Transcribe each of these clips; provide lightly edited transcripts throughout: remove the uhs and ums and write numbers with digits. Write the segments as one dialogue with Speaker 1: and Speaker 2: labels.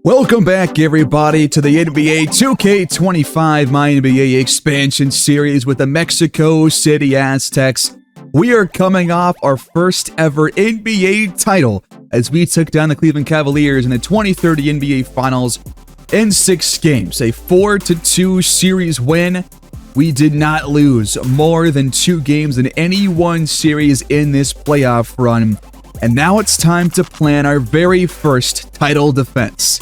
Speaker 1: Welcome back, everybody, to the NBA 2K25 MyNBA expansion series with the Mexico City Aztecs. We are coming off our first ever NBA title as we took down the Cleveland Cavaliers in the 2030 NBA Finals in 6 games. A 4-2 series win. We did not lose more than 2 games in any one series in this playoff run. And now it's time to plan our very first title defense.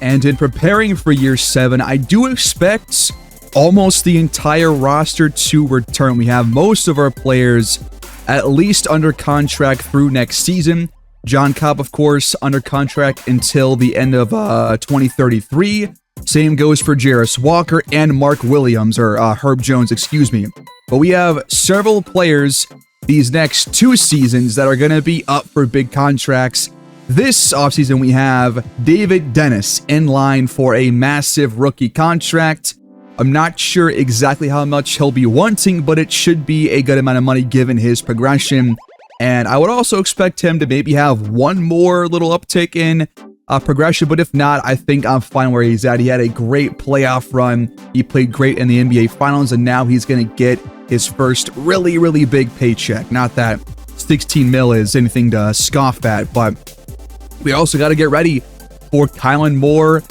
Speaker 1: And in preparing for Year 7, I do expect almost the entire roster to return. We have most of our players at least under contract through next season. John Cobb, of course, under contract until the end of 2033. Same goes for Jarris Walker and Mark Williams, or Herb Jones, excuse me. But we have several players these next 2 seasons that are going to be up for big contracts. This offseason, we have David Dennis in line for a massive rookie contract. I'm not sure exactly how much he'll be wanting, but it should be a good amount of money given his progression. And I would also expect him to maybe have one more little uptick in progression, but if not, I think I'm fine where he's at. He had a great playoff run. He played great in the NBA Finals, and now he's going to get his first really big paycheck. Not that 16 mil is anything to scoff at, but we also got to get ready for Kylan Moore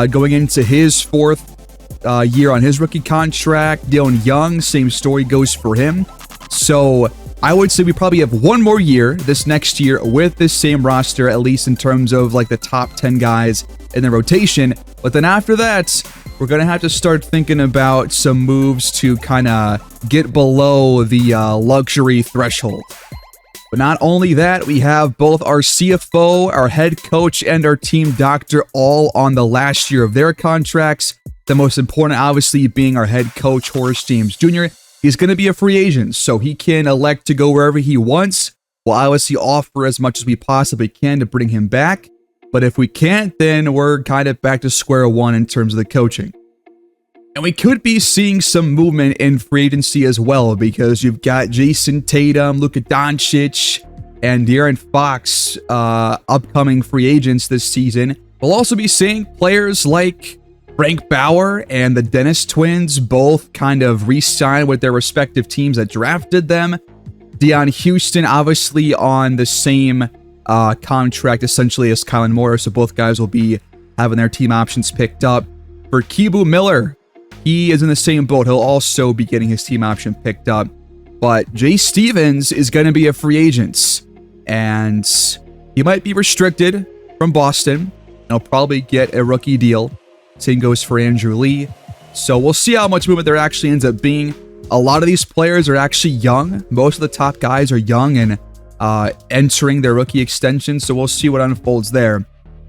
Speaker 1: going into his 4th year on his rookie contract. Dylan Young, same story goes for him. So I would say we probably have one more year this next year with this same roster, at least in terms of like the top 10 guys in the rotation. But then after that, we're going to have to start thinking about some moves to kind of get below the luxury threshold. But not only that, we have both our CFO, our head coach, and our team doctor all on the last year of their contracts. The most important, obviously, being our head coach, Horace James Jr. He's going to be a free agent, so he can elect to go wherever he wants. We'll obviously offer as much as we possibly can to bring him back. But if we can't, then we're kind of back to square one in terms of the coaching. And we could be seeing some movement in free agency as well, because you've got Jason Tatum, Luka Doncic, and De'Aaron Fox upcoming free agents this season. We'll also be seeing players like Frank Bauer and the Dennis twins both kind of re-sign with their respective teams that drafted them. Deion Houston obviously on the same contract essentially as Kylan Moore, so both guys will be having their team options picked up. For Kibu Miller, he is in the same boat. He'll also be getting his team option picked up. But Jay Stevens is going to be a free agent, and he might be restricted from Boston. He'll probably get a rookie deal. Same goes for Andrew Lee. So we'll see how much movement there actually ends up being. A lot of these players are actually young. Most of the top guys are young and entering their rookie extension, so we'll see what unfolds there.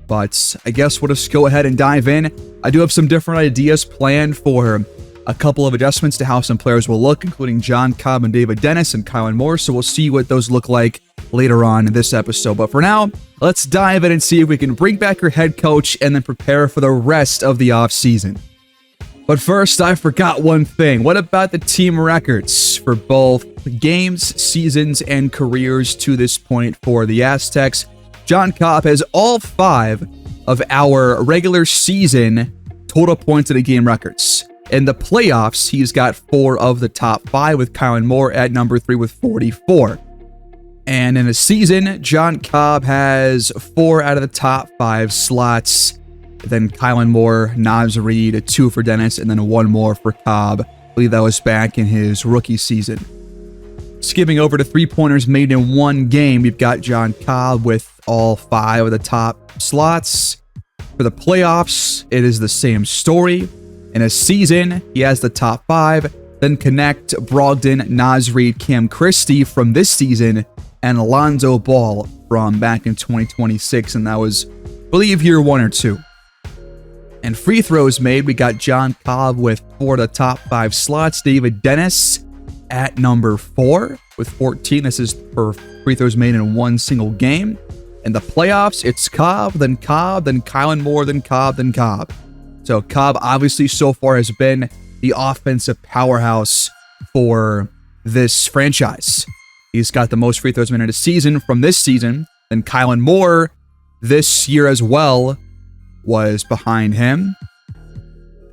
Speaker 1: But I guess we'll just go ahead and dive in. I do have some different ideas planned for a couple of adjustments to how some players will look, including John Cobb and David Dennis and Kylan Moore, so we'll see what those look like later on in this episode. But for now, let's dive in and see if we can bring back our head coach and then prepare for the rest of the offseason. But first, I forgot one thing. What about the team records for both games, seasons, and careers to this point for the Aztecs? John Cobb has all 5 of our regular season total points in a game records. In the playoffs, he's got 4 of the top 5, with Kylan Moore at number 3 with 44. And in a season, John Cobb has 4 out of the top 5 slots. Then Kylan Moore, Naz Reid, 2 for Dennis, and then 1 more for Cobb. I believe that was back in his rookie season. Skipping over to 3-pointers made in one game, we've got John Cobb with all 5 of the top slots. For the playoffs, it is the same story. In a season, he has the top 5. Then connect Brogdon, Naz Reid, Cam Christie from this season, and Alonzo Ball from back in 2026, and that was, I believe, year 1 or 2. And free throws made, we got John Cobb with 4 of the top 5 slots. David Dennis at number 4 with 14. This is for free throws made in one single game. In the playoffs, it's Cobb, then Kylan Moore, then Cobb. So Cobb obviously so far has been the offensive powerhouse for this franchise. He's got the most free throws made in a season from this season. Then Kylan Moore this year as well was behind him.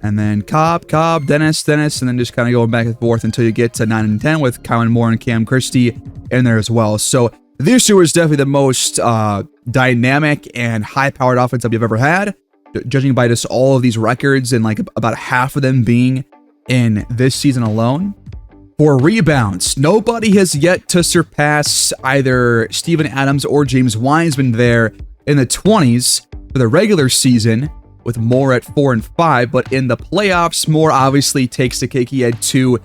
Speaker 1: And then Cobb, Dennis, and then just kind of going back and forth until you get to 9 and 10 with Kylan Moore and Cam Christie in there as well. So this year was definitely the most dynamic and high-powered offense that we've ever had, judging by just all of these records and like about half of them being in this season alone. For rebounds, nobody has yet to surpass either Steven Adams or James Wiseman there in the 20s for the regular season, with Moore at 4 and 5, but in the playoffs, Moore obviously takes the cake. He had 2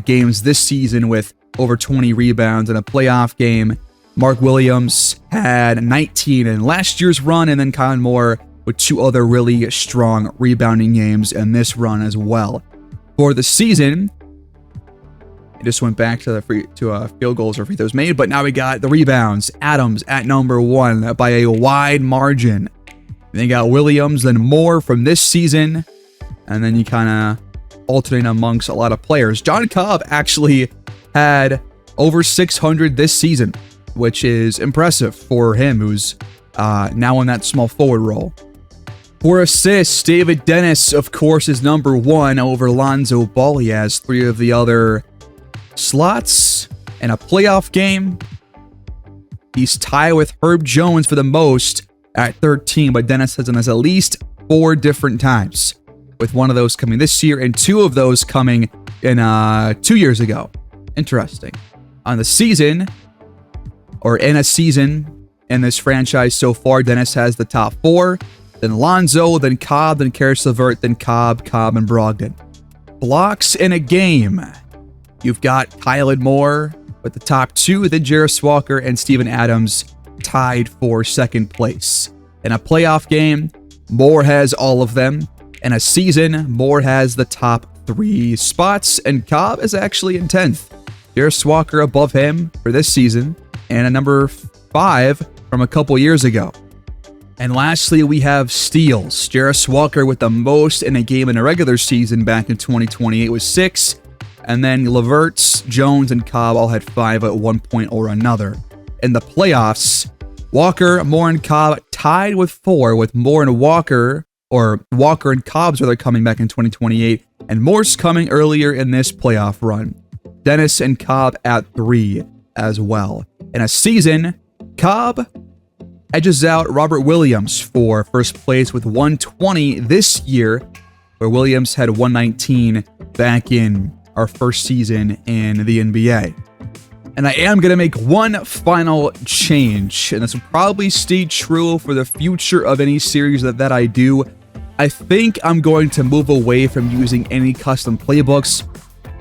Speaker 1: games this season with over 20 rebounds in a playoff game. Mark Williams had 19 in last year's run, and then Kylan Moore with 2 other really strong rebounding games in this run as well. For the season, it just went back to the field goals or free throws made, but now we got the rebounds. Adams at number 1 by a wide margin. And then you got Williams, then Moore from this season, and then you kind of alternate amongst a lot of players. John Cobb actually had over 600 this season, which is impressive for him, who's now in that small forward role. For assists, David Dennis, of course, is number 1 over Lonzo Ball. He has 3 of the other slots in a playoff game. He's tied with Herb Jones for the most at 13, but Dennis has done this at least 4 different times, with one of those coming this year and 2 of those coming in 2 years ago. Interesting. On the season, or in a season in this franchise so far, Dennis has the top 4, then Lonzo, then Cobb, then Karis LeVert, then Cobb, and Brogdon. Blocks in a game. You've got Kylan Moore with the top 2, then Jarris Walker and Steven Adams tied for second place. In a playoff game, Moore has all of them. In a season, Moore has the top 3 spots, and Cobb is actually in 10th. Jarris Walker above him for this season, and a number 5 from a couple years ago. And lastly, we have steals. Jarris Walker with the most in a game in a regular season back in 2020. It was 6, and then LeVert, Jones, and Cobb all had 5 at one point or another. In the playoffs, Walker, Moore, and Cobb tied with 4, with Moore and Walker, or Walker and Cobb's rather, coming back in 2028, and Moore's coming earlier in this playoff run. Dennis and Cobb at 3 as well. In a season, Cobb edges out Robert Williams for first place with 120 this year, where Williams had 119 back in our first season in the NBA. And I am going to make one final change, and this will probably stay true for the future of any series that I do. I think I'm going to move away from using any custom playbooks.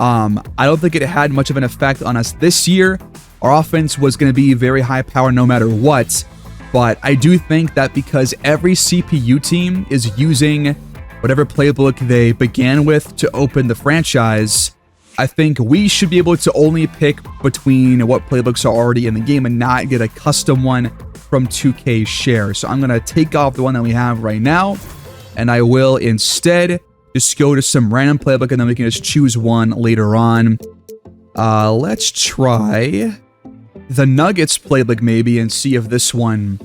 Speaker 1: I don't think it had much of an effect on us this year. Our offense was going to be very high power no matter what, but I do think that because every CPU team is using whatever playbook they began with to open the franchise, I think we should be able to only pick between what playbooks are already in the game and not get a custom one from 2K share. So I'm going to take off the one that we have right now, and I will instead just go to some random playbook, and then we can just choose one later on. Let's try the Nuggets playbook maybe and see if this one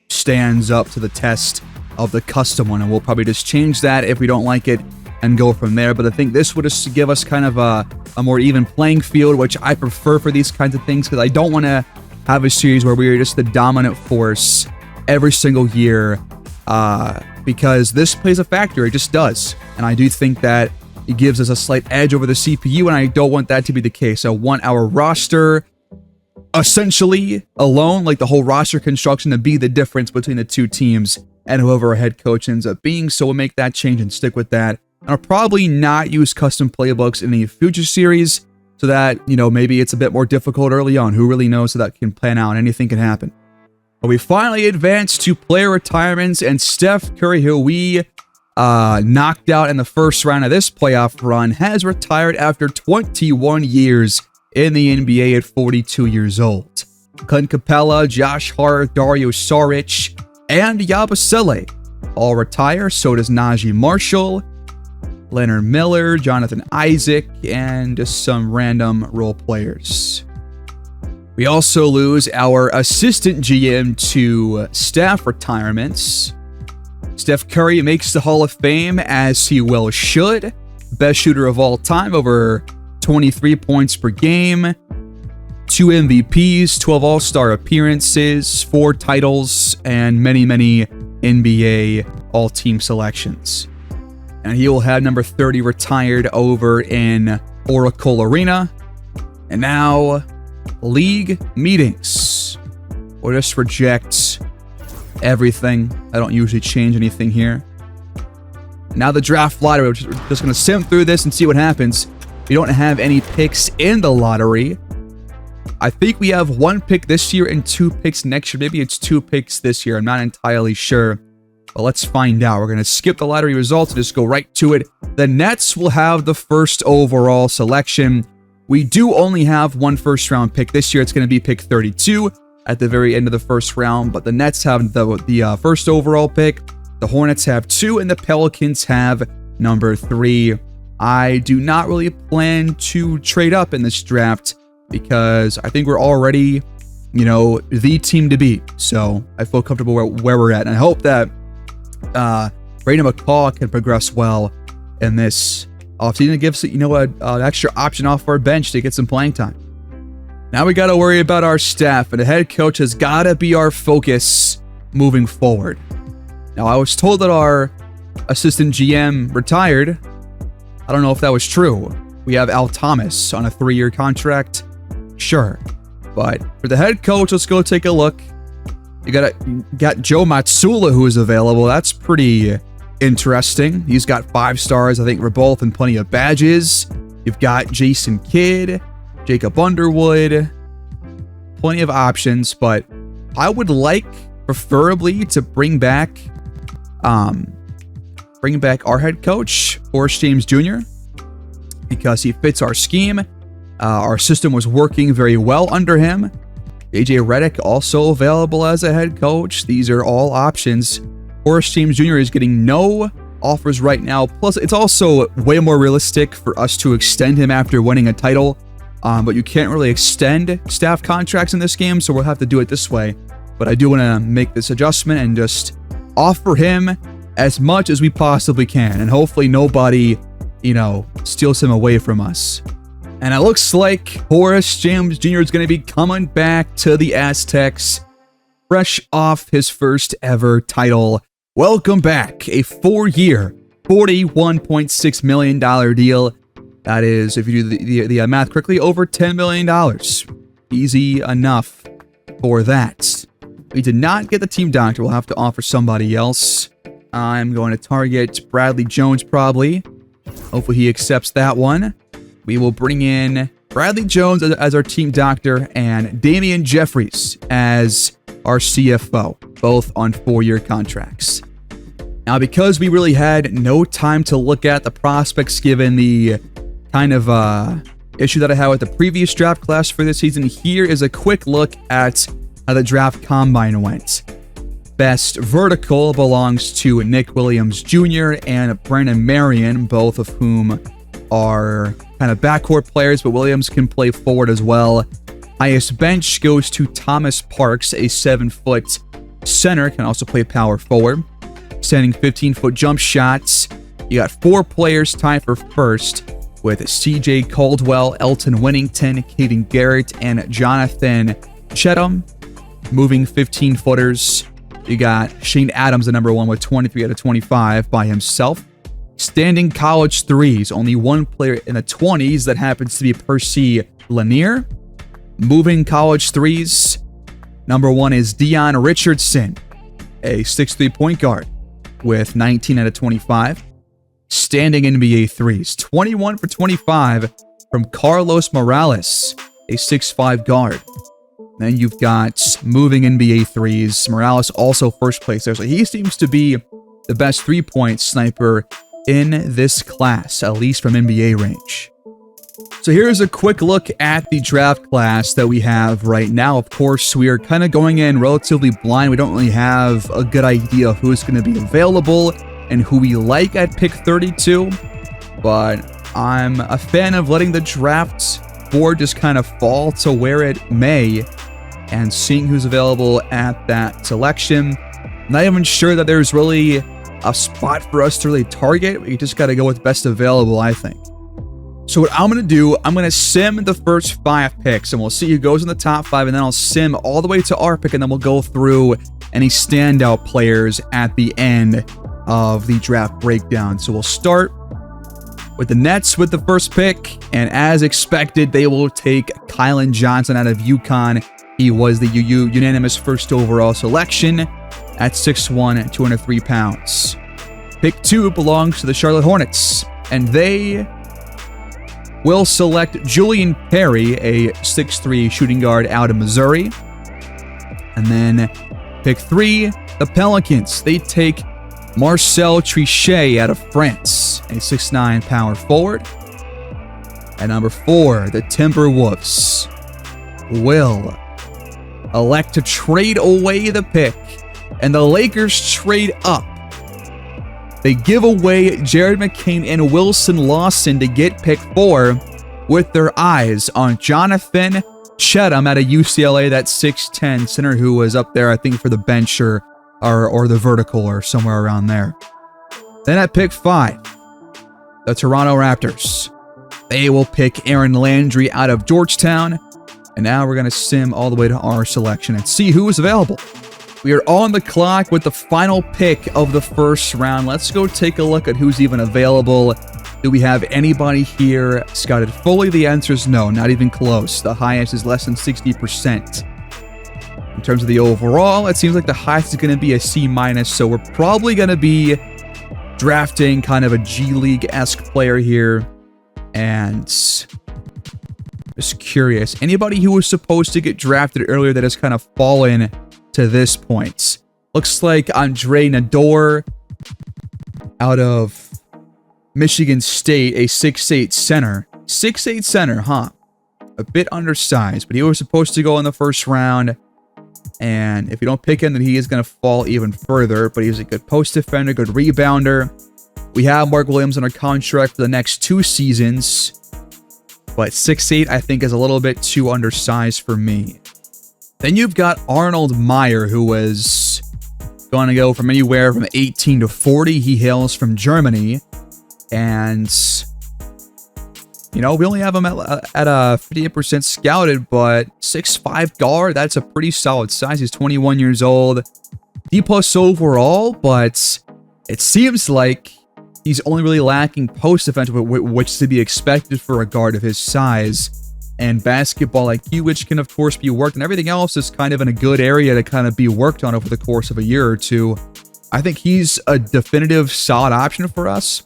Speaker 1: stands up to the test of the custom one. And we'll probably just change that if we don't like it and go from there. But I think this would just give us kind of a more even playing field, which I prefer for these kinds of things, because I don't want to have a series where we are just the dominant force every single year, because this plays a factor. It just does. And I do think that it gives us a slight edge over the CPU, and I don't want that to be the case. I want our roster essentially alone, like the whole roster construction, to be the difference between the two teams and whoever our head coach ends up being. So we'll make that change and stick with that. And I'll probably not use custom playbooks in any future series, so that, you know, maybe it's a bit more difficult early on. Who really knows how that can plan out? Anything can happen. But we finally advanced to player retirements, and Steph Curry, who we knocked out in the first round of this playoff run, has retired after 21 years in the NBA at 42 years old. Clint Capella, Josh Hart, Dario Saric, and Yabusele all retire. So does Najee Marshall, Leonard Miller, Jonathan Isaac, and just some random role players. We also lose our assistant GM to staff retirements. Steph Curry makes the Hall of Fame, as he well should. Best shooter of all time, over 23 points per game. 2 MVPs, 12 All-Star appearances, 4 titles, and many, many NBA All-Team selections. And he will have number 30 retired over in Oracle Arena. And now, league meetings. We'll just reject everything. I don't usually change anything here. Now the draft lottery. We're just going to sim through this and see what happens. We don't have any picks in the lottery. I think we have 1 pick this year and 2 picks next year. Maybe it's 2 picks this year. I'm not entirely sure. But let's find out. We're going to skip the lottery results and just go right to it. The Nets will have the first overall selection. We do only have 1 first-round pick this year. It's going to be pick 32 at the very end of the first round. But the Nets have the first overall pick. The Hornets have 2, and the Pelicans have number 3. I do not really plan to trade up in this draft, because I think we're already, the team to beat. So I feel comfortable where we're at. And I hope that Brandon McCall can progress well in this offseason. It gives, an extra option off our bench to get some playing time. Now we got to worry about our staff, and the head coach has got to be our focus moving forward. Now, I was told that our assistant GM retired. I don't know if that was true. We have Al Thomas on a 3-year contract. Sure. But for the head coach, let's go take a look. You got Joe Matsula, who is available. That's pretty interesting. He's got 5 stars, I think, for both, and plenty of badges. You've got Jason Kidd, Jacob Underwood, plenty of options, but I would like, preferably, to bring back our head coach, Horace James Jr., because he fits our scheme. Our system was working very well under him. AJ Redick also available as a head coach. These are all options. Horace James Jr. is getting no offers right now. Plus, it's also way more realistic for us to extend him after winning a title. But you can't really extend staff contracts in this game, so we'll have to do it this way. But I do want to make this adjustment and just offer him as much as we possibly can. And hopefully nobody, steals him away from us. And it looks like Horace James Jr. is going to be coming back to the Aztecs, fresh off his first ever title. Welcome back. A 4-year, $41.6 million deal. That is, if you do the math correctly, over $10 million. Easy enough for that. We did not get the team doctor. We'll have to offer somebody else. I'm going to target Bradley Jones, probably. Hopefully he accepts that one. We will bring in Bradley Jones as our team doctor and Damian Jeffries as our CFO, both on 4-year contracts. Now, because we really had no time to look at the prospects given the kind of issue that I had with the previous draft class for this season, here is a quick look at how the draft combine went. Best vertical belongs to Nick Williams Jr. and Brandon Marion, both of whom are kind of backcourt players, but Williams can play forward as well. Highest bench goes to Thomas Parks, a 7-foot center, can also play power forward. Standing 15-foot jump shots. You got 4 players tied for first with CJ Caldwell, Elton Winnington, Caden Garrett, and Jonathan Chetham. Moving 15-footers. You got Shane Adams, the number 1, with 23 out of 25 by himself. Standing college threes, only 1 player in the 20s, that happens to be Percy Lanier. Moving college threes, number 1 is Dion Richardson, a 6'3" point guard with 19 out of 25. Standing NBA threes, 21 for 25 from Carlos Morales, a 6'5" guard. Then you've got moving NBA threes. Morales also first place there, so he seems to be the best 3-point sniper in this class, at least from NBA range. So here's a quick look at the draft class that we have right now. Of course, we are kind of going in relatively blind. We don't really have a good idea of who's going to be available and who we like at pick 32. But I'm a fan of letting the draft board just kind of fall to where it may and seeing who's available at that selection. Not even sure that there's really a spot for us to really target. We just got to go with best available, I think. So what I'm going to do, I'm going to sim the first 5 picks, and we'll see who goes in the top 5, and then I'll sim all the way to our pick, and then we'll go through any standout players at the end of the draft breakdown. So we'll start with the Nets with the first pick, and as expected, they will take Kylan Johnson out of UConn. He was the unanimous first overall selection at 6'1" and 203 pounds. Pick 2 belongs to the Charlotte Hornets, and they will select Julian Perry, a 6'3" shooting guard out of Missouri. And then pick 3, the Pelicans. They take Marcel Trichet out of France, a 6'9" power forward. At number 4, the Timberwolves will elect to trade away the pick, and the Lakers trade up. They give away Jared McCain and Wilson Lawson to get pick 4 with their eyes on Jonathan Cheatham out of UCLA, that 6'10" center who was up there, I think, for the bench or the vertical or somewhere around there. Then at pick 5, the Toronto Raptors. They will pick Aaron Landry out of Georgetown. And now we're going to sim all the way to our selection and see who is available. We are on the clock with the final pick of the first round. Let's go take a look at who's even available. Do we have anybody here scouted fully? The answer is no, not even close. The highest is less than 60%. In terms of the overall, it seems like the highest is going to be a C-, so we're probably going to be drafting kind of a G League-esque player here. And just curious, anybody who was supposed to get drafted earlier that has kind of fallen to this point? Looks like Andre Nador out of Michigan State, a 6'8" center. 6'8" center, huh? A bit undersized, but he was supposed to go in the first round. And if you don't pick him, then he is going to fall even further. But he's a good post defender, good rebounder. We have Mark Williams under contract for the next 2 seasons. But 6'8", I think, is a little bit too undersized for me. Then you've got Arnold Meyer, who was going to go from anywhere from 18 to 40. He hails from Germany. And, you know, we only have him at a 58% scouted, but 6'5" guard, that's a pretty solid size. He's 21 years old. D+ overall, but it seems like he's only really lacking post defense, which is to be expected for a guard of his size. And basketball IQ, which can, of course, be worked. And everything else is kind of in a good area to kind of be worked on over the course of a year or two. I think he's a definitive solid option for us.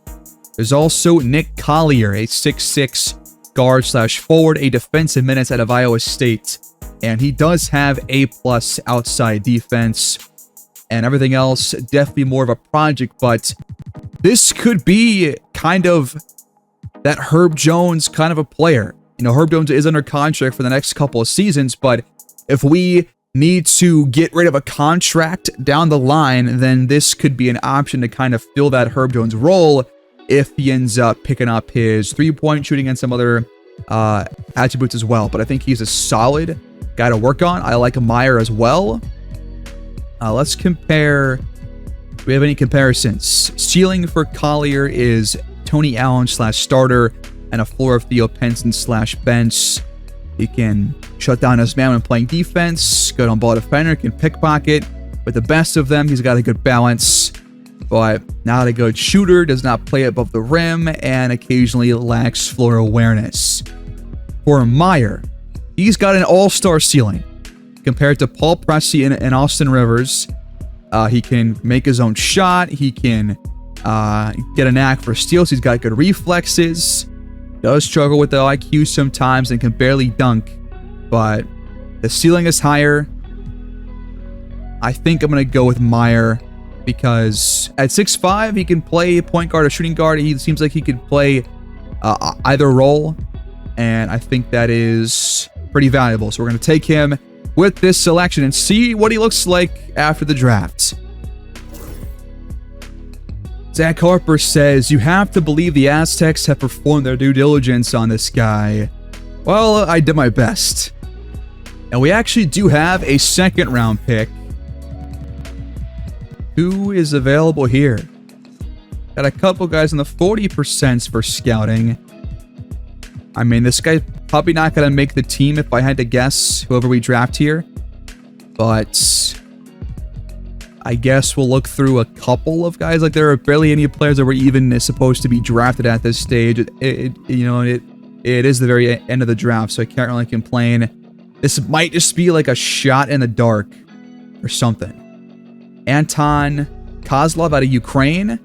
Speaker 1: There's also Nick Collier, a 6'6" guard/forward, a defensive menace out of Iowa State. And he does have A+ outside defense. And everything else, definitely more of a project. But this could be kind of that Herb Jones kind of a player. You know, Herb Jones is under contract for the next couple of seasons, but if we need to get rid of a contract down the line, then this could be an option to kind of fill that Herb Jones role if he ends up picking up his three-point shooting and some other attributes as well. But I think he's a solid guy to work on. I like Meyer as well. Let's compare. Do we have any comparisons? Ceiling for Collier is Tony Allen/starter and a floor of Theo Pinson/bench. He can shut down his man when playing defense, good on ball defender, can pickpocket. With the best of them, he's got a good balance, but not a good shooter, does not play above the rim, and occasionally lacks floor awareness. For Meyer, he's got an all-star ceiling. Compared to Paul Pressey and Austin Rivers, he can make his own shot. He can get a knack for steals. He's got good reflexes. Does struggle with the IQ sometimes and can barely dunk. But the ceiling is higher. I think I'm going to go with Meyer because at 6'5", he can play point guard or shooting guard. He seems like he could play either role. And I think that is pretty valuable. So we're going to take him with this selection and see what he looks like after the draft. Zach Harper says, you have to believe the Aztecs have performed their due diligence on this guy. Well, I did my best. And we actually do have a second round pick. Who is available here? Got a couple guys in the 40% for scouting. I mean, this guy's probably not going to make the team if I had to guess, whoever we draft here. But I guess we'll look through a couple of guys. Like, there are barely any players that were even supposed to be drafted at this stage. It is the very end of the draft, so I can't really complain. This might just be like a shot in the dark or something. Anton Kozlov out of Ukraine.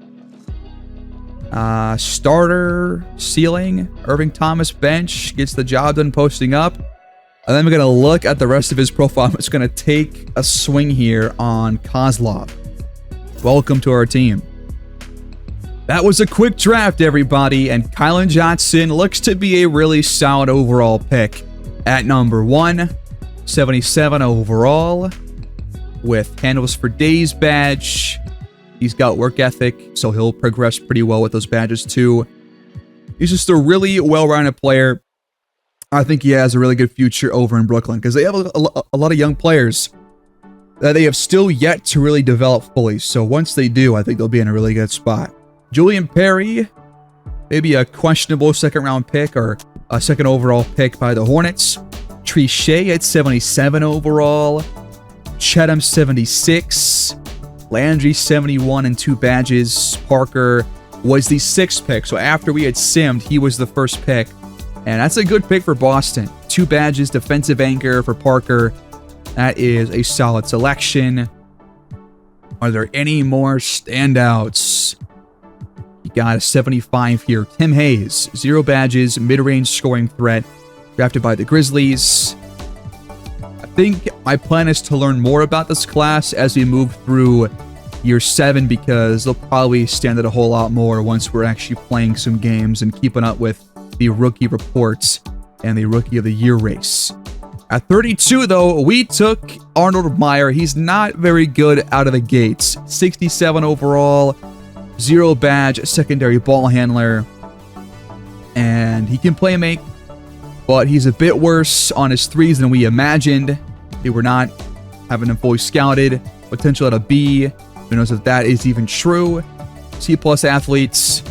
Speaker 1: Starter, ceiling. Irving Thomas, bench. Gets the job done posting up. And then we're going to look at the rest of his profile. I'm just going to take a swing here on Kozlov. Welcome to our team. That was a quick draft, everybody. And Kylan Johnson looks to be a really solid overall pick. At number 1, 77 overall. With Handles for Days badge. He's got work ethic, so he'll progress pretty well with those badges too. He's just a really well-rounded player. I think he has a really good future over in Brooklyn because they have a lot of young players that they have still yet to really develop fully. So once they do, I think they'll be in a really good spot. Julian Perry, maybe a questionable second-round pick or a second overall pick by the Hornets. Trichet at 77 overall. Cheatham 76. Landry 71 and 2 badges. Parker was the 6th pick. So after we had simmed, he was the first pick. And that's a good pick for Boston. 2 badges, defensive anchor for Parker. That is a solid selection. Are there any more standouts? You got a 75 here. Tim Hayes, 0 badges, mid-range scoring threat. Drafted by the Grizzlies. I think my plan is to learn more about this class as we move through year 7 because they'll probably stand out a whole lot more once we're actually playing some games and keeping up with the rookie reports and the rookie of the year race. At 32, though, we took Arnold Meyer. He's not very good out of the gates. 67 overall, 0 badge, secondary ball handler. And he can play make, but he's a bit worse on his threes than we imagined. They were not having him fully scouted. Potential at a B. Who knows if that is even true. C+ athletes.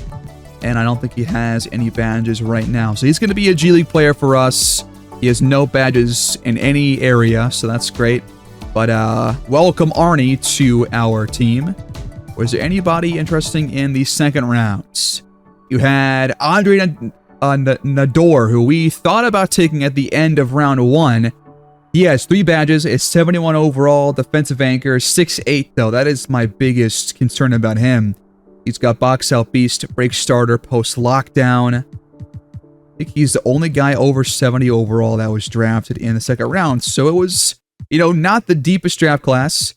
Speaker 1: And I don't think he has any badges right now. So he's going to be a G League player for us. He has no badges in any area, so that's great. But welcome Arnie to our team. Was there anybody interesting in the second rounds? You had Andre Nador, who we thought about taking at the end of round 1. He has 3 badges, is 71 overall, defensive anchor, 6'8", though. That is my biggest concern about him. He's got box out beast, break starter, post lockdown. I think he's the only guy over 70 overall that was drafted in the second round. So it was, not the deepest draft class.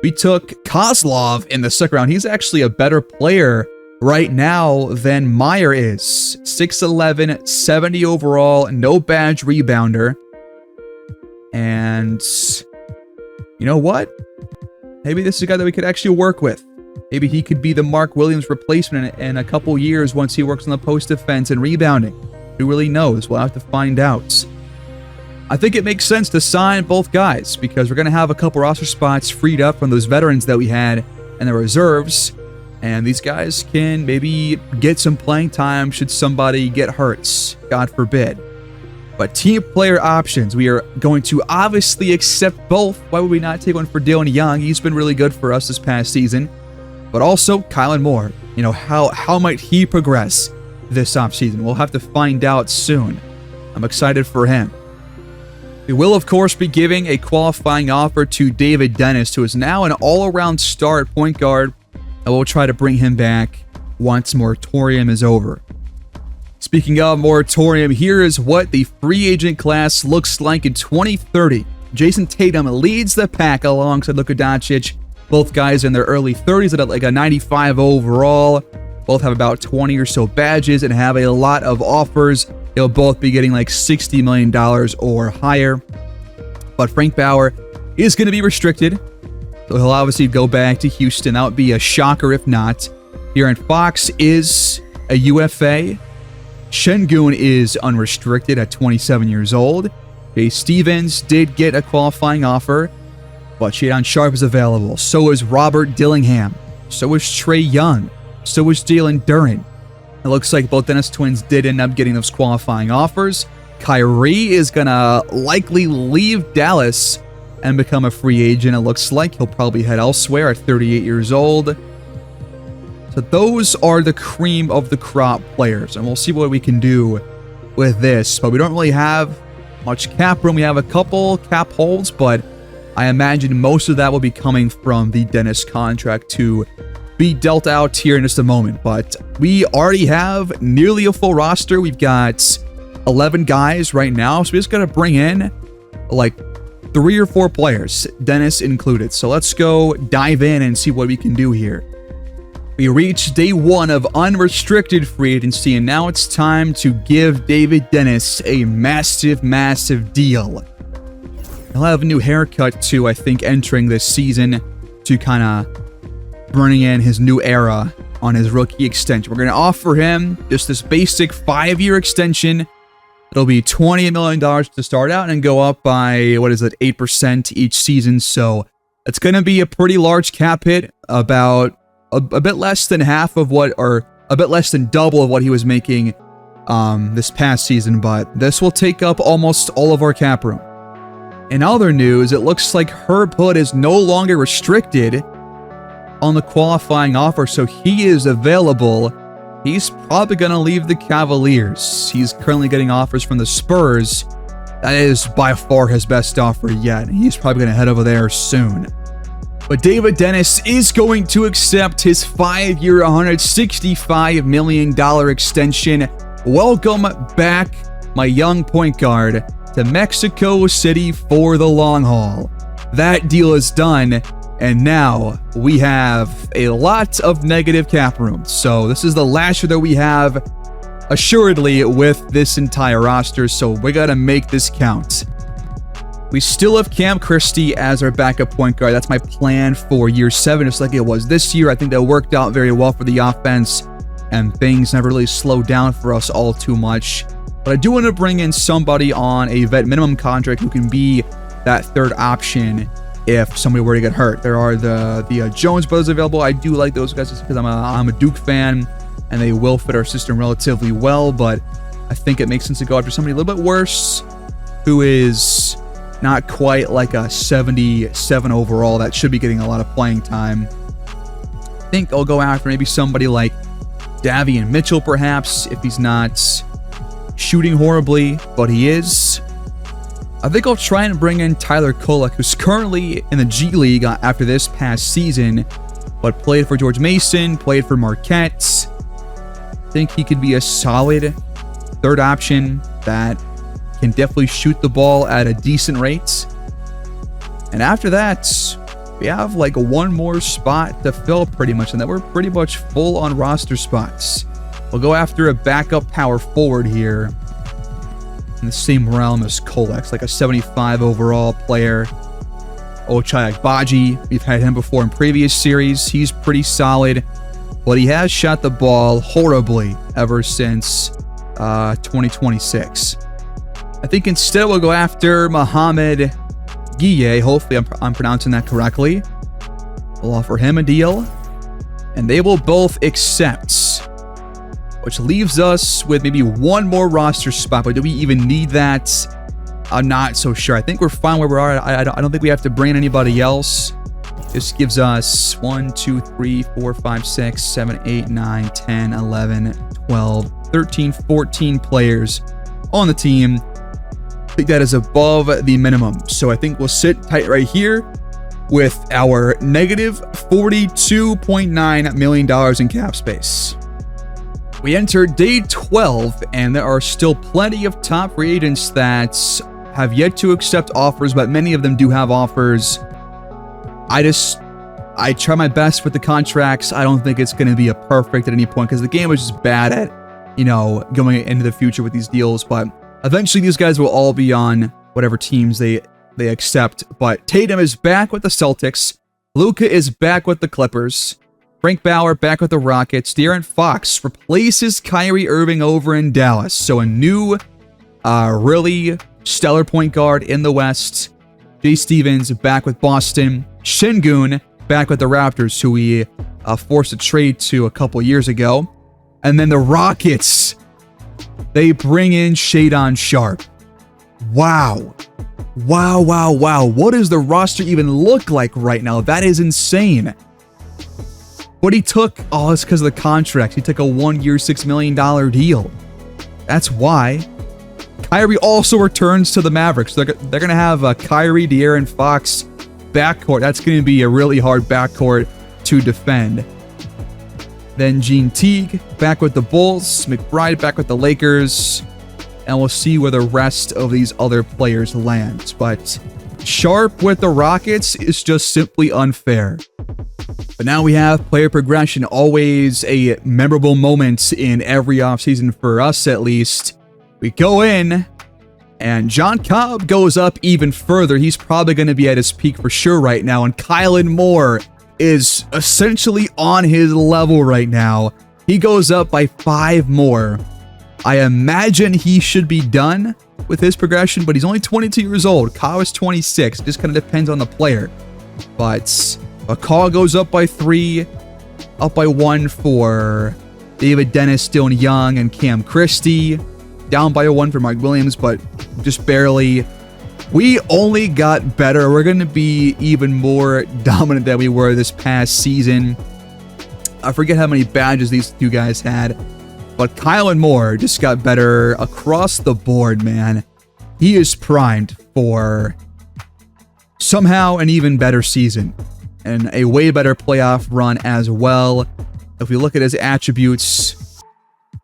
Speaker 1: We took Kozlov in the second round. He's actually a better player right now than Meyer is. 6'11", 70 overall, no badge rebounder. And you know what? Maybe this is a guy that we could actually work with. Maybe he could be the Mark Williams replacement in a couple years once he works on the post defense and rebounding. Who really knows? We'll have to find out. I think it makes sense to sign both guys because we're going to have a couple roster spots freed up from those veterans that we had and the reserves. And these guys can maybe get some playing time should somebody get hurt. God forbid. But team player options, we are going to obviously accept both. Why would we not take one for Dylan Young? He's been really good for us this past season. But also Kylan Moore. How might he progress this offseason? We'll have to find out soon. I'm excited for him. We will, of course, be giving a qualifying offer to David Dennis, who is now an all-around star at point guard, and we'll try to bring him back once moratorium is over. Speaking of moratorium, here is what the free agent class looks like in 2030. Jason Tatum leads the pack alongside Luka Doncic. Both guys in their early 30s at like a 95 overall. Both have about 20 or so badges and have a lot of offers. They'll both be getting like $60 million or higher. But Frank Bauer is going to be restricted. So he'll obviously go back to Houston. That would be a shocker if not. De'Aaron Fox is a UFA. Şengün is unrestricted at 27 years old. Jay Stevens did get a qualifying offer, but Shadon Sharpe is available. So is Robert Dillingham. So is Trae Young. So was Jalen Duren. It looks like both Dennis twins did end up getting those qualifying offers. Kyrie is going to likely leave Dallas and become a free agent. It looks like he'll probably head elsewhere at 38 years old. So those are the cream of the crop players, and we'll see what we can do with this. But we don't really have much cap room. We have a couple cap holds, but I imagine most of that will be coming from the Dennis contract to be dealt out here in just a moment. But we already have nearly a full roster. We've got 11 guys right now, so we just got to bring in like 3 or 4 players, Dennis included. So let's go dive in and see what we can do here. We reached day 1 of unrestricted free agency, and now it's time to give David Dennis a massive, massive deal. He'll have a new haircut too, I think, entering this season to kind of bring in his new era on his rookie extension. We're going to offer him just this basic 5-year extension. It'll be $28 million to start out and go up by, 8% each season. So it's going to be a pretty large cap hit, about a bit less than half of what, or a bit less than double of what he was making this past season. But this will take up almost all of our cap room. In other news, it looks like Herb Hood is no longer restricted on the qualifying offer, so he is available. He's probably going to leave the Cavaliers. He's currently getting offers from the Spurs. That is by far his best offer yet. He's probably going to head over there soon. But David Dennis is going to accept his 5-year, $165 million extension. Welcome back, my young point guard, to Mexico City for the long haul. That deal is done. And now we have a lot of negative cap room. So this is the last year that we have, assuredly, with this entire roster. So we got to make this count. We still have Cam Christie as our backup point guard. That's my plan for year 7, just like it was this year. I think that worked out very well for the offense, and things never really slowed down for us all too much. But I do want to bring in somebody on a vet minimum contract who can be that third option if somebody were to get hurt. There are the Jones brothers available. I do like those guys just because I'm a Duke fan, and they will fit our system relatively well, but I think it makes sense to go after somebody a little bit worse who is not quite like a 77 overall that should be getting a lot of playing time. I think I'll go after maybe somebody like Davion Mitchell, perhaps, if he's not shooting horribly, but he is. I think I'll try and bring in Tyler Kolek, who's currently in the G League after this past season, but played for George Mason, played for Marquette. I think he could be a solid third option that can definitely shoot the ball at a decent rate. And after that, we have like one more spot to fill pretty much, and then we're pretty much full on roster spots. We'll go after a backup power forward here in the same realm as Kolek, like a 75 overall player. Ochai Agbaji, we've had him before in previous series. He's pretty solid, but he has shot the ball horribly ever since 2026. I think instead we'll go after Mohamed Gueye. Hopefully I'm pronouncing that correctly. We'll offer him a deal, and they will both accept, which leaves us with maybe one more roster spot. But do we even need that? I'm not so sure. I think we're fine where we are. I don't think we have to bring in anybody else. This gives us 1, 2, 3, 4, 5, 6, 7, 8, 9, 10, 11, 12, 13, 14 players on the team. I think that is above the minimum. So I think we'll sit tight right here with our negative $42.9 million in cap space. We enter day 12, and there are still plenty of top free agents that have yet to accept offers, but many of them do have offers. I try my best with the contracts. I don't think it's going to be a perfect at any point because the game is just bad at, going into the future with these deals. But eventually these guys will all be on whatever teams they accept. But Tatum is back with the Celtics. Luka is back with the Clippers. Frank Bauer back with the Rockets. De'Aaron Fox replaces Kyrie Irving over in Dallas. So a new, really stellar point guard in the West. Jay Stevens back with Boston. Şengün back with the Raptors, who we forced a trade to a couple years ago. And then the Rockets, they bring in Shadon Sharpe. Wow. Wow, wow, wow. What does the roster even look like right now? That is insane. What he took, oh, it's because of the contract. He took a 1-year, $6 million deal. That's why. Kyrie also returns to the Mavericks. They're going to have Kyrie, De'Aaron Fox backcourt. That's going to be a really hard backcourt to defend. Then Gene Teague back with the Bulls. McBride back with the Lakers. And we'll see where the rest of these other players land. But Sharpe with the Rockets is just simply unfair. But now we have player progression, always a memorable moment in every offseason for us at least. We go in, and John Cobb goes up even further. He's probably going to be at his peak for sure right now. And Kylan Moore is essentially on his level right now. He goes up by 5 more. I imagine he should be done with his progression, but he's only 22 years old. Cobb is 26. It just kind of depends on the player. But McCaw goes up by 3, up by 1 for David Dennis, Dylan Young, and Cam Christie. Down by a 1 for Mike Williams, but just barely. We only got better. We're going to be even more dominant than we were this past season. I forget how many badges these two guys had, but Kylan Moore just got better across the board, man. He is primed for somehow an even better season and a way better playoff run as well. If we look at his attributes,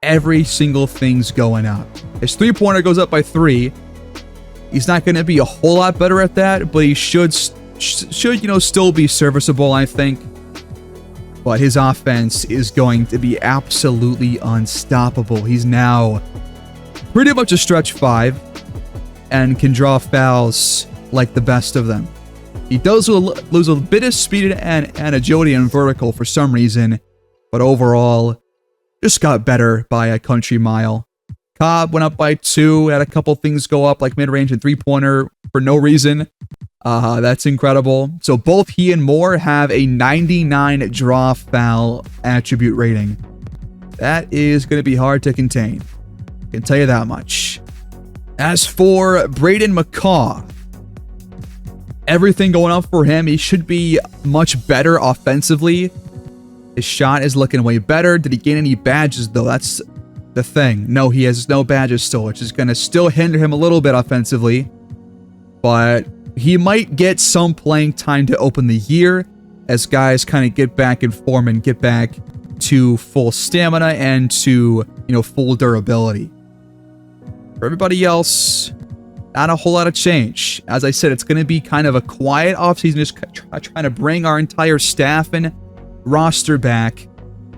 Speaker 1: every single thing's going up. His three-pointer goes up by 3. He's not going to be a whole lot better at that, but he should still be serviceable, I think. But his offense is going to be absolutely unstoppable. He's now pretty much a stretch 5 and can draw fouls like the best of them. He does lose a bit of speed and agility and vertical for some reason, but overall, just got better by a country mile. Cobb went up by 2, had a couple things go up like mid-range and three-pointer for no reason. That's incredible. So both he and Moore have a 99 draw foul attribute rating. That is going to be hard to contain. I can tell you that much. As for Braden McCaw, everything going up for him. He should be much better offensively. His shot is looking way better. Did he gain any badges, though? That's the thing. No, he has no badges still, which is going to still hinder him a little bit offensively. But he might get some playing time to open the year as guys kind of get back in form and get back to full stamina and to, full durability. For everybody else, not a whole lot of change. As I said, it's going to be kind of a quiet offseason, just trying to bring our entire staff and roster back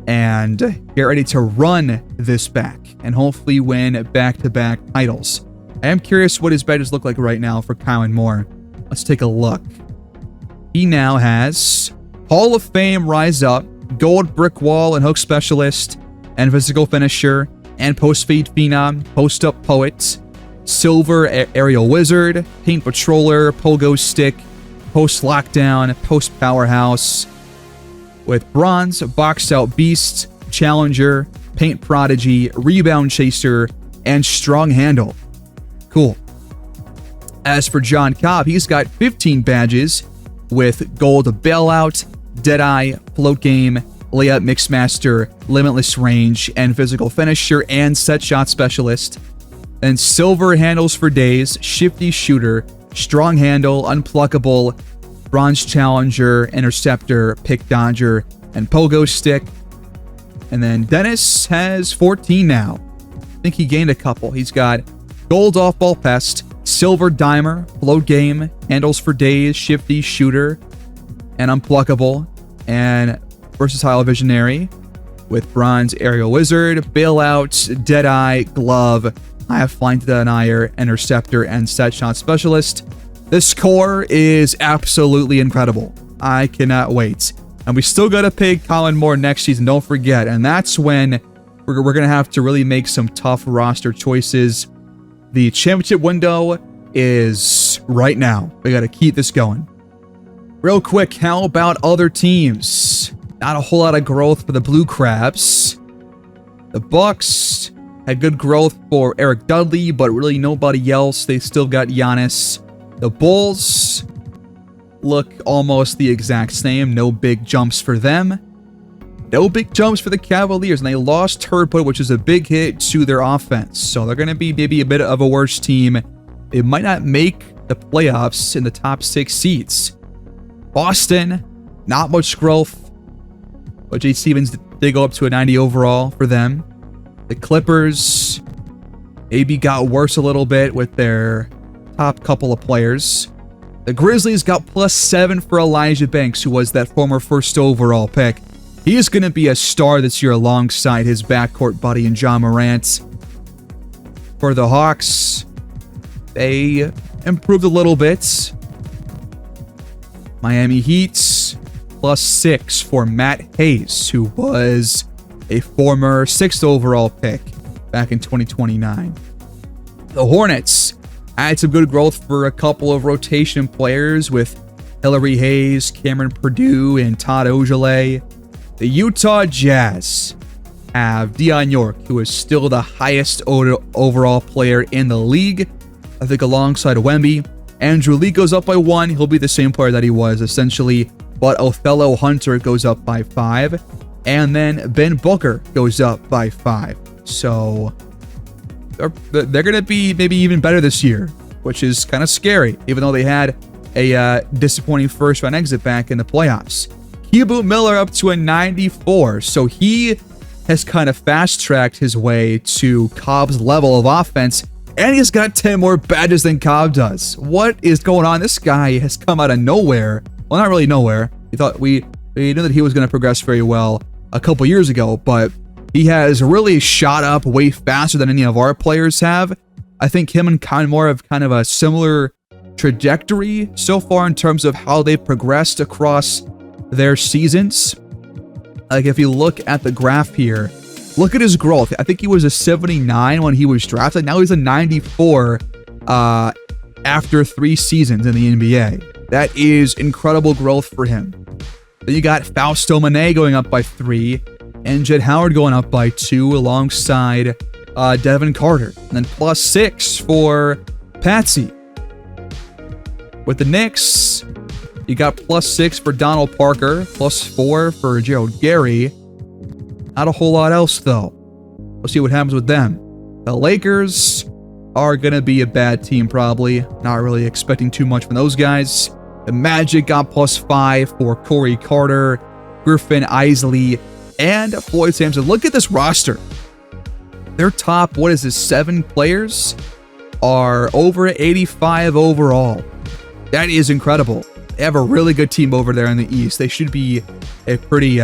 Speaker 1: and get ready to run this back and hopefully win back-to-back titles. I am curious what his badges look like right now for Kylan Moore. Let's take a look. He now has Hall of Fame Rise Up, Gold Brick Wall and Hook Specialist, and Physical Finisher, and Post-Fade Phenom, Post-Up Poet, Silver Aerial Wizard, Paint Patroller, Pogo Stick, Post Lockdown, Post Powerhouse, with Bronze, Boxed Out Beast, Challenger, Paint Prodigy, Rebound Chaser, and Strong Handle. Cool. As for John Cobb, he's got 15 badges with Gold Bailout, Deadeye, Float Game, Layup Mixmaster, Limitless Range, and Physical Finisher, and Set Shot Specialist. Then Silver Handles for Days, Shifty Shooter, Strong Handle, Unpluckable, Bronze Challenger, Interceptor, Pick Dodger, and Pogo Stick. And then Dennis has 14 now. I think he gained a couple. He's got Gold Off-Ball Pest, Silver Dimer, Float Game, Handles for Days, Shifty Shooter, and Unpluckable, and Versatile Visionary with Bronze Aerial Wizard, Bailout, Deadeye, Glove, High Flying Denier, Interceptor, and Set Shot Specialist. This core is absolutely incredible. I cannot wait. And we still got to pay Kylan Moore next season, don't forget. And that's when we're going to have to really make some tough roster choices. The championship window is right now. We got to keep this going. Real quick, how about other teams? Not a whole lot of growth for the Blue Crabs. The Bucks had good growth for Eric Dudley, but really nobody else. They still got Giannis. The Bulls look almost the exact same. No big jumps for them. No big jumps for the Cavaliers. And they lost Turbo, which is a big hit to their offense. So they're going to be maybe a bit of a worse team. They might not make the playoffs in the top 6 seeds. Boston, not much growth. But Jay Stevens did go up to a 90 overall for them. The Clippers maybe got worse a little bit with their top couple of players. The Grizzlies got +7 for Elijah Banks, who was that former first overall pick. He is going to be a star this year alongside his backcourt buddy in John Morant. For the Hawks, they improved a little bit. Miami Heat, +6 for Matt Hayes, who was a former 6th overall pick back in 2029. The Hornets had some good growth for a couple of rotation players with Hillary Hayes, Cameron Purdue, and Todd Ojale. The Utah Jazz have Dion York, who is still the highest overall player in the league. I think alongside Wemby. Andrew Lee goes up by 1. He'll be the same player that he was, essentially. But Othello Hunter goes up by 5. And then Ben Booker goes up by 5. So they're going to be maybe even better this year, which is kind of scary, even though they had a disappointing first-round exit back in the playoffs. Keebu Miller up to a 94. So he has kind of fast-tracked his way to Cobb's level of offense. And he's got 10 more badges than Cobb does. What is going on? This guy has come out of nowhere. Well, not really nowhere. We knew that he was going to progress very well a couple years ago, but he has really shot up way faster than any of our players have. I think him and Kyle Moore have kind of a similar trajectory so far in terms of how they've progressed across their seasons. Like if you look at the graph here, look at his growth. I think he was a 79 when he was drafted. Now he's a 94 after 3 seasons in the NBA. That is incredible growth for him. Then you got Fausto Mané going up by 3 and Jed Howard going up by 2 alongside Devin Carter. And then +6 for Patsy. With the Knicks, you got +6 for Donald Parker, +4 for Gerald Gary. Not a whole lot else, though. We'll see what happens with them. The Lakers are going to be a bad team, probably. Not really expecting too much from those guys. The Magic got +5 for Corey Carter, Griffin Isley, and Floyd Sampson. Look at this roster. Their top, 7 players are over 85 overall. That is incredible. They have a really good team over there in the East. They should be a pretty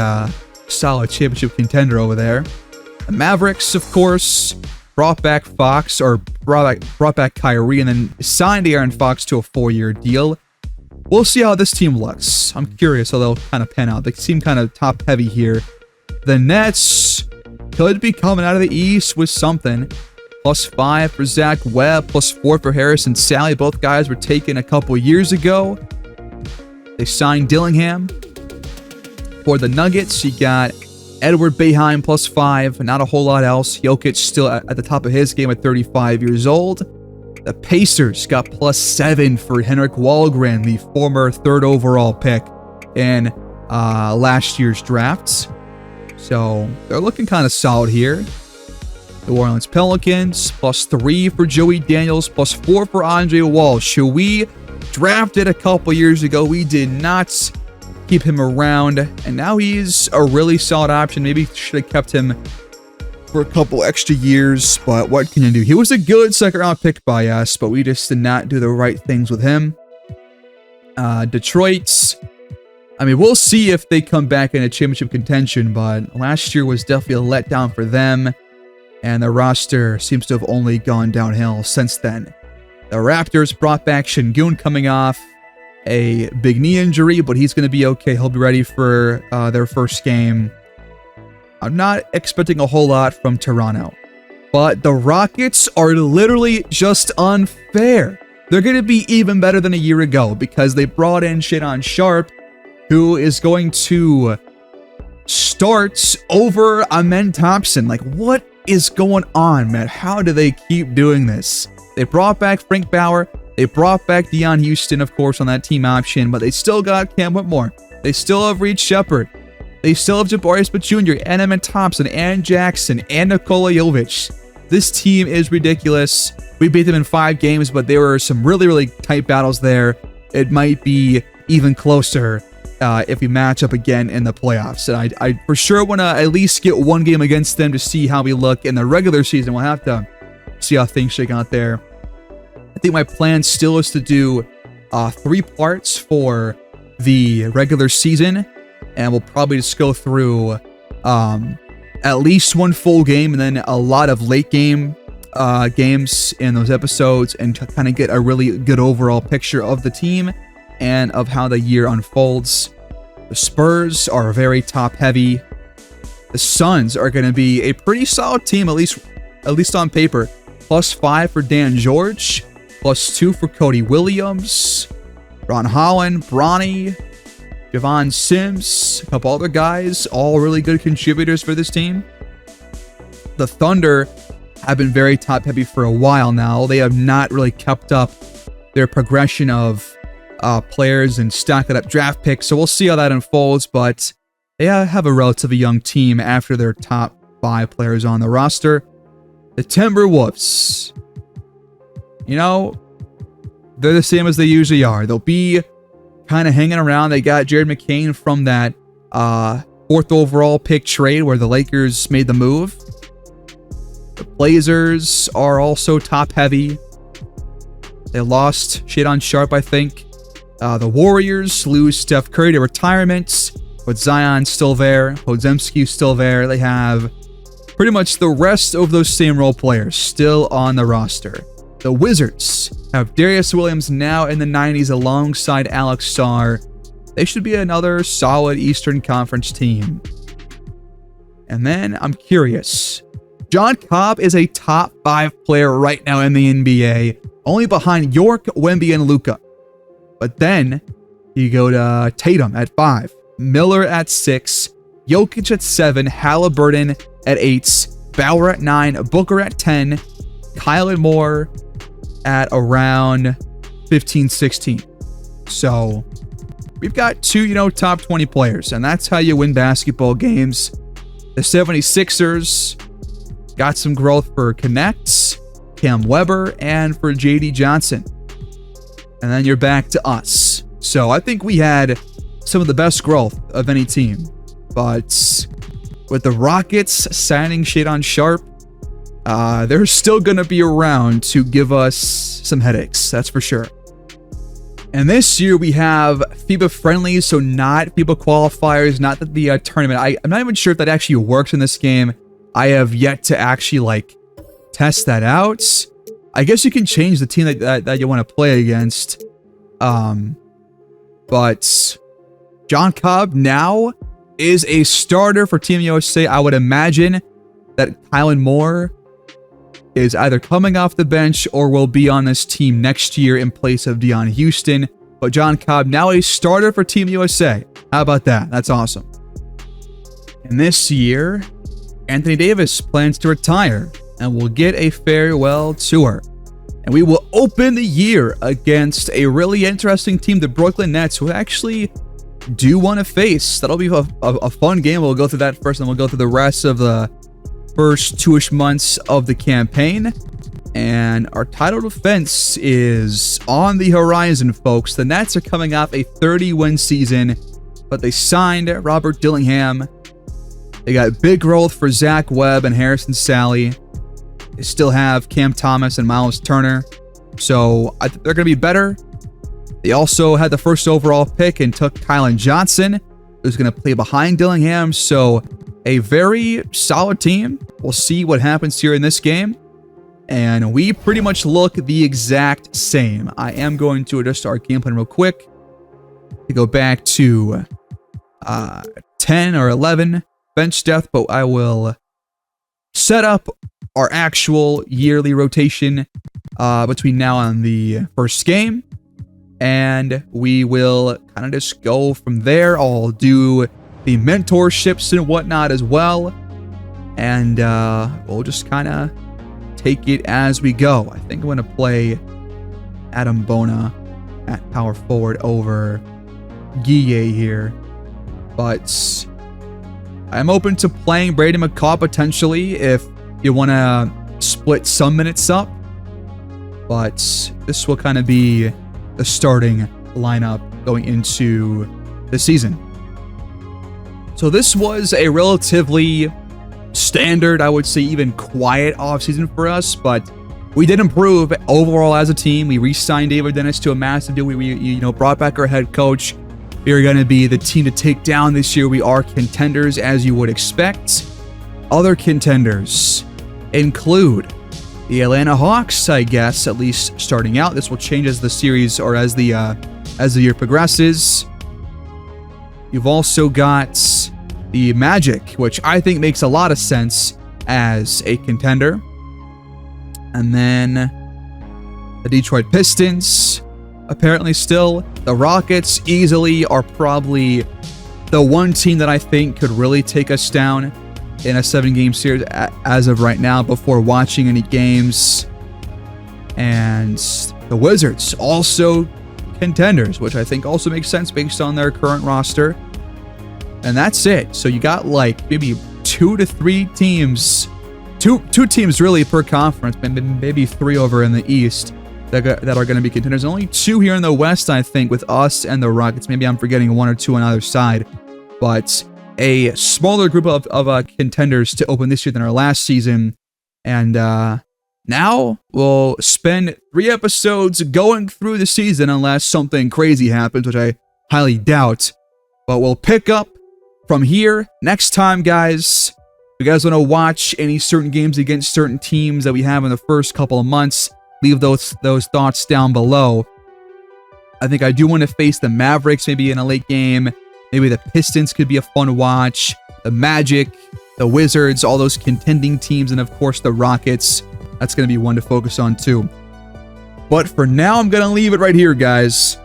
Speaker 1: solid championship contender over there. The Mavericks, of course, brought back Kyrie and then signed Aaron Fox to a 4-year deal. We'll see how this team looks. I'm curious how they'll kind of pan out. They seem kind of top-heavy here. The Nets could be coming out of the East with something. +5 for Zach Webb, +4 for Harrison Sally. Both guys were taken a couple years ago. They signed Dillingham. For the Nuggets, you got Edward Boeheim +5. Not a whole lot else. Jokic still at the top of his game at 35 years old. The Pacers got +7 for Henrik Wahlgren, the former 3rd overall pick in last year's drafts. So they're looking kind of solid here. New Orleans Pelicans, +3 for Joey Daniels, +4 for Andre Walsh, who we drafted a couple years ago. We did not keep him around, and now he's a really solid option. Maybe should have kept him for a couple extra years, but what can you do? He was a good 2nd-round pick by us, but we just did not do the right things with him. Detroit, I mean, we'll see if they come back in a championship contention, but last year was definitely a letdown for them, and the roster seems to have only gone downhill since then. The Raptors brought back Şengün coming off a big knee injury, but he's going to be okay. He'll be ready for their first game. I'm not expecting a whole lot from Toronto, but the Rockets are literally just unfair. They're going to be even better than a year ago because they brought in Shadon Sharp, who is going to starts over Amen Thompson. Like, what is going on, man? How do they keep doing this? They brought back Frank Bauer. They brought back Dion Houston, of course, on that team option, but they still got Cam Whitmore. They still have Reed Shepard. They still have Jabari Smith Jr., and Amen Thompson, and Jackson, and Nikola Jovic. This team is ridiculous. We beat them in 5 games, but there were some really, really tight battles there. It might be even closer if we match up again in the playoffs. And I for sure want to at least get 1 game against them to see how we look in the regular season. We'll have to see how things shake out there. I think my plan still is to do 3 parts for the regular season, and we'll probably just go through at least 1 full game and then a lot of late game games in those episodes, and to kind of get a really good overall picture of the team and of how the year unfolds. The Spurs are very top heavy. The Suns are going to be a pretty solid team, at least on paper. +5 for Dan George, +2 for Cody Williams, Ron Holland, Bronny, Javon Sims, a couple other guys, all really good contributors for this team. The Thunder have been very top heavy for a while now. They have not really kept up their progression of players and stacking up draft picks, so we'll see how that unfolds, but they have a relatively young team after their top 5 players on the roster. The Timberwolves, you know, they're the same as they usually are. They'll be kind of hanging around. They got Jared McCain from that 4th overall pick trade where the Lakers made the move. The Blazers are also top heavy. They lost Shadon Sharp, I think. The Warriors lose Steph Curry to retirement, but Zion's still there. Podzemski's still there. They have pretty much the rest of those same role players still on the roster. The Wizards have Darius Williams now in the 90s alongside Alex Starr. They should be another solid Eastern Conference team. And then I'm curious. John Cobb is a top 5 player right now in the NBA, only behind York, Wemby, and Luka. But then you go to Tatum at 5, Miller at 6, Jokic at 7, Halliburton at 8, Bauer at 9, Booker at 10, Kyle and Moore at around 15, 16. So we've got 2, top 20 players, and that's how you win basketball games. The 76ers got some growth for Connects, Cam Weber, and for JD Johnson. And then you're back to us. So I think we had some of the best growth of any team. But with the Rockets signing Shadon Sharp, they're still going to be around to give us some headaches. That's for sure. And this year we have FIBA friendlies, so not FIBA qualifiers, not the tournament. I'm not even sure if that actually works in this game. I have yet to actually test that out. I guess you can change the team that you want to play against. But John Cobb now is a starter for Team USA. I would imagine that Kylan Moore is either coming off the bench or will be on this team next year in place of Dion Houston. But John Cobb now a starter for Team USA. How about that? That's awesome. And this year, Anthony Davis plans to retire and will get a farewell tour. And we will open the year against a really interesting team, the Brooklyn Nets, who actually do want to face. That'll be a fun game. We'll go through that first, and then we'll go through the rest of the first 2-ish months of the campaign. And our title defense is on the horizon, folks. The Nets are coming off a 30-win season, but they signed Robert Dillingham. They got big growth for Zach Webb and Harrison Sally. They still have Cam Thomas and Miles Turner. So I think they're going to be better. They also had the first overall pick and took Kylan Johnson, who's going to play behind Dillingham. So a very solid team. We'll see what happens here in this game. And we pretty much look the exact same. I am going to adjust our game plan real quick to go back to 10 or 11 bench depth, but I will set up our actual yearly rotation between now and the first game. And we will kind of just go from there. I'll do the mentorships and whatnot as well. And we'll just kind of take it as we go. I think I'm going to play Adam Bona at power forward over Guille here. But I'm open to playing Brady McCaw potentially if you want to split some minutes up. But this will kind of be the starting lineup going into the season. So this was a relatively standard, I would say even quiet offseason for us, but we did improve overall as a team. We re-signed David Dennis to a massive deal. We brought back our head coach. We are going to be the team to take down this year. We are contenders, as you would expect. Other contenders include the Atlanta Hawks, I guess, at least starting out. This will change as the series or as the year progresses. You've also got the Magic, which I think makes a lot of sense as a contender. And then the Detroit Pistons, apparently still. The Rockets easily are probably the one team that I think could really take us down in a 7-game series as of right now before watching any games. And the Wizards, also contenders, which I think also makes sense based on their current roster. And that's it. So you got like maybe 2 to 3 teams, two teams really per conference, maybe 3 over in the East that are going to be contenders. Only 2 here in the West, I think, with us and the Rockets. Maybe I'm forgetting 1 or 2 on either side. But a smaller group of contenders to open this year than our last season. And now we'll spend 3 episodes going through the season unless something crazy happens, which I highly doubt. But we'll pick up from here next time, guys. If you guys want to watch any certain games against certain teams that we have in the first couple of months, leave those thoughts down below. I think I do want to face the Mavericks maybe in a late game. Maybe the Pistons could be a fun watch. The Magic, the Wizards, all those contending teams, and of course the Rockets. That's going to be one to focus on too. But for now, I'm going to leave it right here, guys.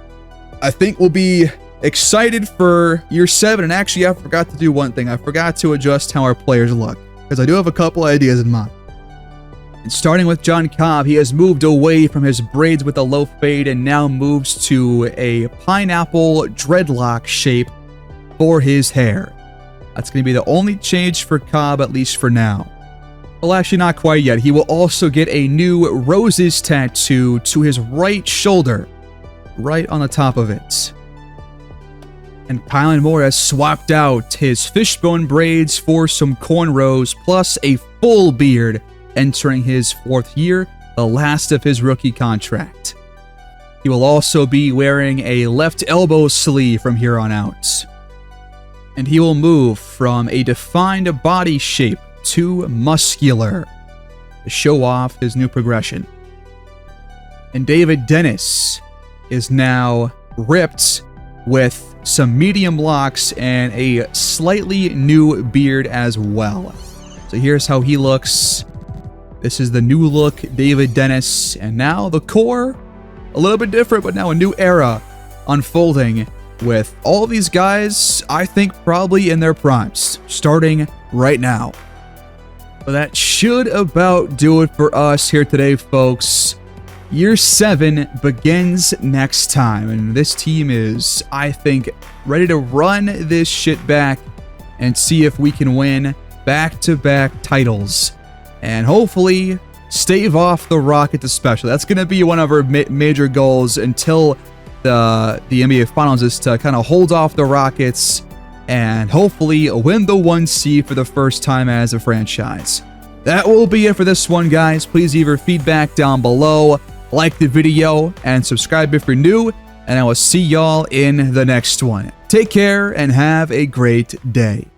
Speaker 1: I think we'll be excited for year 7. And actually, I forgot to do one thing. I forgot to adjust how our players look, because I do have a couple ideas in mind. And starting with John Cobb, he has moved away from his braids with a low fade and now moves to a pineapple dreadlock shape for his hair. That's going to be the only change for Cobb, at least for now. Well, actually not quite yet. He will also get a new roses tattoo to his right shoulder, right on the top of it. And Kylan Moore has swapped out his fishbone braids for some cornrows, plus a full beard, entering his 4th year, the last of his rookie contract. He will also be wearing a left elbow sleeve from here on out. And he will move from a defined body shape to muscular to show off his new progression. And David Dennis is now ripped with some medium locks and a slightly new beard as well. So here's how he looks. This is the new look David Dennis, and now the core, a little bit different, but now a new era unfolding with all these guys, I think probably in their primes, starting right now. But that should about do it for us here today, folks. Year 7 begins next time, and this team is, I think, ready to run this shit back and see if we can win back-to-back titles. And hopefully stave off the Rockets especially. That's going to be one of our major goals until the NBA Finals, is to kind of hold off the Rockets and hopefully win the 1 seed for the first time as a franchise. That will be it for this one, guys. Please leave your feedback down below, like the video, and subscribe if you're new, and I will see y'all in the next one. Take care and have a great day.